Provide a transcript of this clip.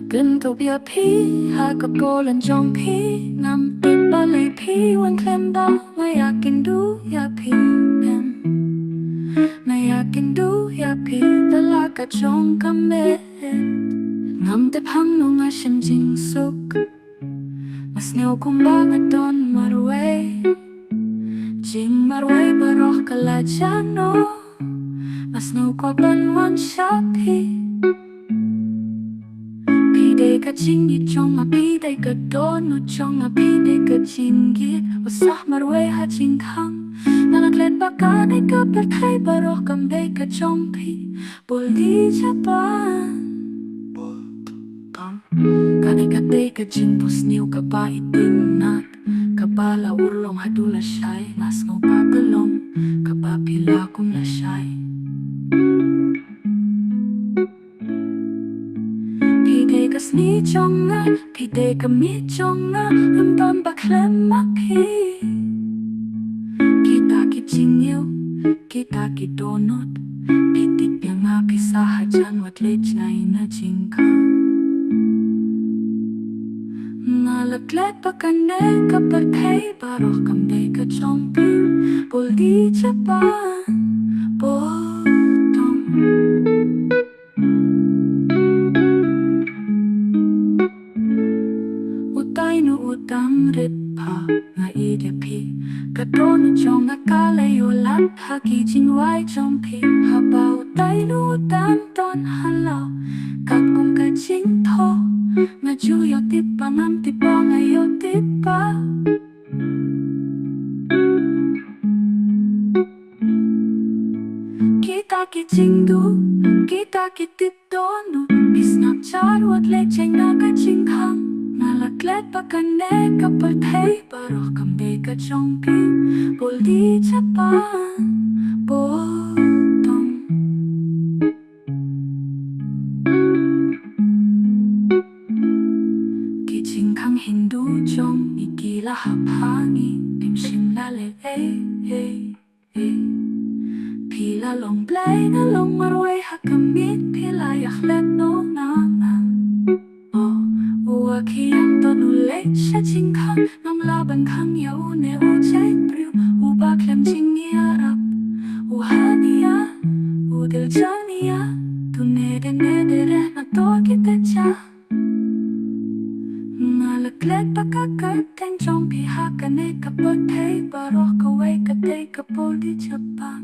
Gần tàu bia phi hạ cặp cô lần trong phi nằm tuyệt ba lầy phiวันเคลมดาไม่อยากกินดูอยากพิมไม่อยากกินดูอยากพิมแต่ละกะจงกำเนิดงำแต่พังนงอาฉันจริงสุขมาสเนียวคุมบ้างตอนมารวยจริงมารวยบารอกกะลาจานโนมาสเนียวก็บันวันชาพีPide ka chingi chonga pide ka dono chonga pide ka chingi Wasah marwe ha chingkang Nalaklet baka de ka perthai baroh kambe ka chongpi Boldi japan Kani ka de ka jingphohsniew ka ba itinat Ka ba la urlong hadula shay Nas ngau pa kalong Ka ba pila kung la shay Pide ka sni chonga, pide ka mi chonga, bam bak lem pi. Kita ki jingphohsniew, kita ki donut, piti pianga pisa hajan wat lech na ina jingka. Nalaglet pakane ka perthai baroh kambe ka chongpi, boldi japan, bottom. Utang ripa nga idepi Kadono chong akalayo lat haki jingwai chongpi Haba utay no utang ton halaw Kat kong ka jingpho Nga juyo tipa ngam tipa ngayo tipa Kita ki jingdu, kita ki titono Bisnak charwat lecheng naga jinghang Nalaglet pakane ka perthai baroh kambe ka chongpi Boldi japan bottom Ki jingkang hindu chong ikila haphangi Pimshin lale Pila long blay na long marway hakamit Pila yakhlet no na Uwakiyang tonulay siya jingkang Nang laban kang yaw ne ujay priw Ubaklem jingyarap Uhaniya Udiljaniya Tunede nedere na to kita cha Nalaglet pakakateng chong pihakane kapatay Baroh kaway katay kapoldi Japan